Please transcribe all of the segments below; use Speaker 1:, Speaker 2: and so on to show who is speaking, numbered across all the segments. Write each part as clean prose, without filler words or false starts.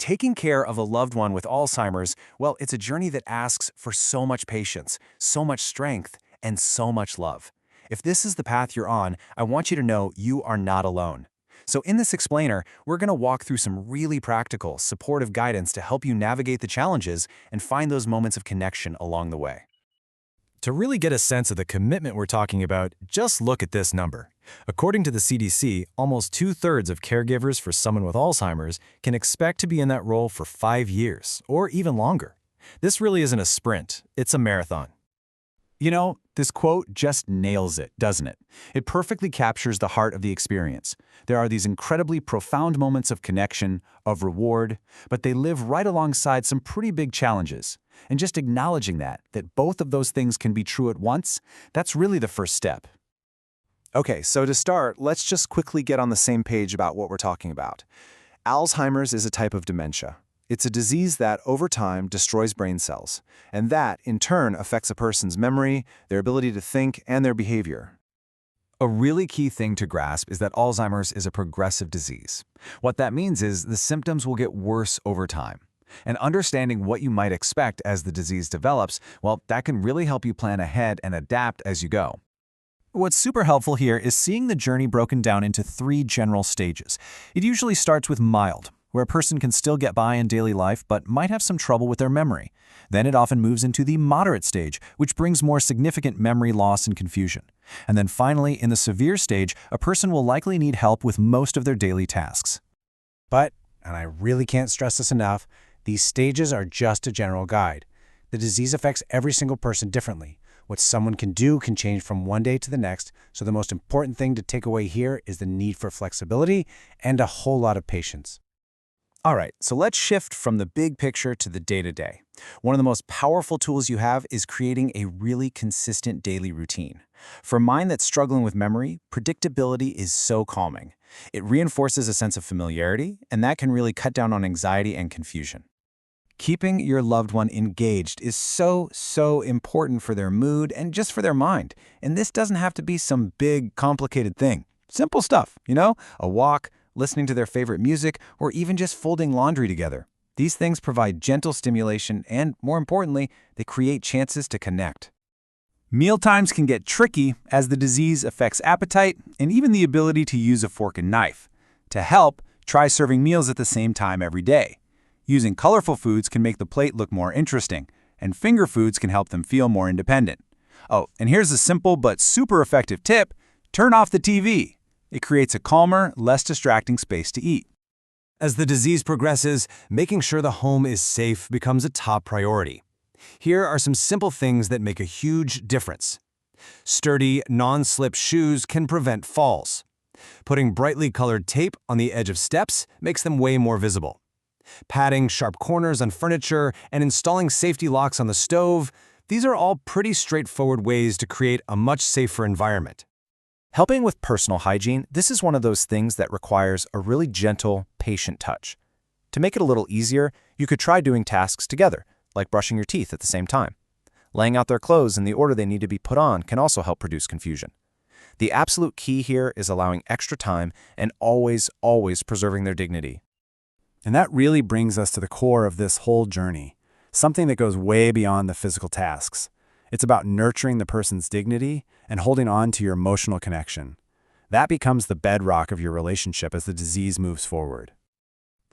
Speaker 1: Taking care of a loved one with Alzheimer's, well, it's a journey that asks for so much patience, so much strength, and so much love. If this is the path you're on, I want you to know you are not alone. So in this explainer, we're going to walk through some really practical, supportive guidance to help you navigate the challenges and find those moments of connection along the way. To really get a sense of the commitment we're talking about, just look at this number. According to the CDC, almost 2/3 of caregivers for someone with Alzheimer's can expect to be in that role for 5 years, or even longer. This really isn't a sprint, it's a marathon. You know, this quote just nails it, doesn't it? It perfectly captures the heart of the experience. There are these incredibly profound moments of connection, of reward, but they live right alongside some pretty big challenges. And just acknowledging that both of those things can be true at once, that's really the first step. Okay, so to start, let's just quickly get on the same page about what we're talking about. Alzheimer's is a type of dementia. It's a disease that, over time, destroys brain cells, and that, in turn, affects a person's memory, their ability to think, and their behavior. A really key thing to grasp is that Alzheimer's is a progressive disease. What that means is the symptoms will get worse over time. And understanding what you might expect as the disease develops, well, that can really help you plan ahead and adapt as you go. What's super helpful here is seeing the journey broken down into 3 general stages. It usually starts with mild, where a person can still get by in daily life but might have some trouble with their memory. Then it often moves into the moderate stage, which brings more significant memory loss and confusion. And then finally, in the severe stage, a person will likely need help with most of their daily tasks.
Speaker 2: But, and I really can't stress this enough, these stages are just a general guide. The disease affects every single person differently. What someone can do can change from one day to the next, so the most important thing to take away here is the need for flexibility and a whole lot of patience.
Speaker 1: All right, so let's shift from the big picture to the day-to-day. One of the most powerful tools you have is creating a really consistent daily routine. For a mind that's struggling with memory, predictability is so calming. It reinforces a sense of familiarity, and that can really cut down on anxiety and confusion. Keeping your loved one engaged is so important for their mood and just for their mind. And this doesn't have to be some big, complicated thing. Simple stuff, a walk, listening to their favorite music, or even just folding laundry together. These things provide gentle stimulation and, more importantly, they create chances to connect. Mealtimes can get tricky as the disease affects appetite and even the ability to use a fork and knife. To help, try serving meals at the same time every day. Using colorful foods can make the plate look more interesting, and finger foods can help them feel more independent. Oh, and here's a simple but super effective tip: turn off the TV. It creates a calmer, less distracting space to eat. As the disease progresses, making sure the home is safe becomes a top priority. Here are some simple things that make a huge difference. Sturdy, non-slip shoes can prevent falls. Putting brightly colored tape on the edge of steps makes them way more visible. Padding sharp corners on furniture and installing safety locks on the stove, these are all pretty straightforward ways to create a much safer environment. Helping with personal hygiene, this is one of those things that requires a really gentle, patient touch. To make it a little easier, you could try doing tasks together, like brushing your teeth at the same time. Laying out their clothes in the order they need to be put on can also help reduce confusion. The absolute key here is allowing extra time and always preserving their dignity. And that really brings us to the core of this whole journey, something that goes way beyond the physical tasks. It's about nurturing the person's dignity and holding on to your emotional connection. That becomes the bedrock of your relationship as the disease moves forward.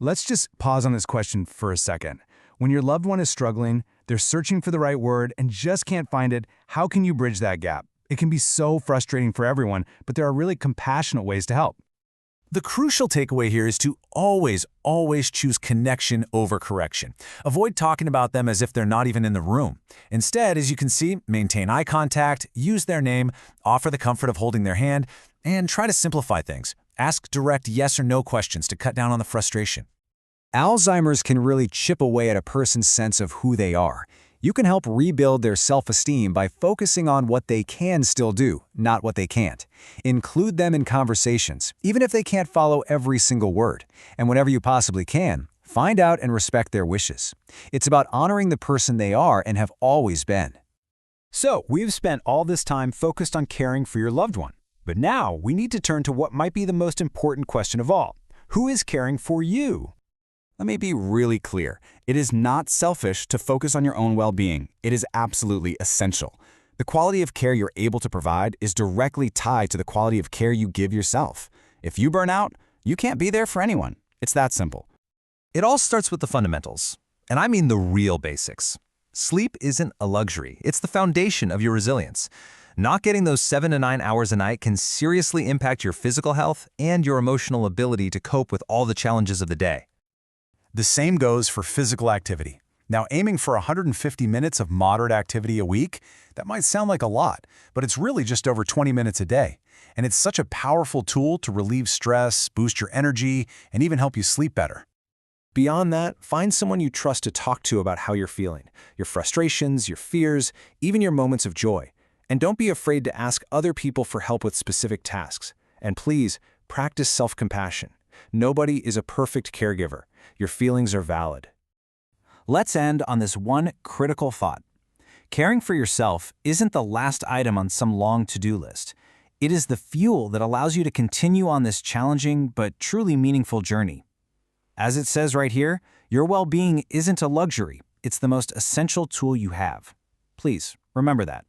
Speaker 1: Let's just pause on this question for a second. When your loved one is struggling, they're searching for the right word and just can't find it, how can you bridge that gap? It can be so frustrating for everyone, but there are really compassionate ways to help. The crucial takeaway here is to always choose connection over correction. Avoid talking about them as if they're not even in the room. Instead, as you can see, maintain eye contact, use their name, offer the comfort of holding their hand, and try to simplify things. Ask direct yes or no questions to cut down on the frustration. Alzheimer's can really chip away at a person's sense of who they are. You can help rebuild their self-esteem by focusing on what they can still do, not what they can't. Include them in conversations, even if they can't follow every single word. And whenever you possibly can, find out and respect their wishes. It's about honoring the person they are and have always been. So, we've spent all this time focused on caring for your loved one. But now, we need to turn to what might be the most important question of all. Who is caring for you?
Speaker 3: Let me be really clear. It is not selfish to focus on your own well-being. It is absolutely essential. The quality of care you're able to provide is directly tied to the quality of care you give yourself. If you burn out, you can't be there for anyone. It's that simple.
Speaker 4: It all starts with the fundamentals, and I mean the real basics. Sleep isn't a luxury. It's the foundation of your resilience. Not getting those 7 to 9 hours a night can seriously impact your physical health and your emotional ability to cope with all the challenges of the day.
Speaker 2: The same goes for physical activity. Now, aiming for 150 minutes of moderate activity a week, that might sound like a lot, but it's really just over 20 minutes a day. And it's such a powerful tool to relieve stress, boost your energy, and even help you sleep better.
Speaker 1: Beyond that, find someone you trust to talk to about how you're feeling, your frustrations, your fears, even your moments of joy. And don't be afraid to ask other people for help with specific tasks. And please, practice self-compassion. Nobody is a perfect caregiver. Your feelings are valid. Let's end on this one critical thought. Caring for yourself isn't the last item on some long to-do list. It is the fuel that allows you to continue on this challenging but truly meaningful journey. As it says right here, your well-being isn't a luxury. It's the most essential tool you have. Please, remember that.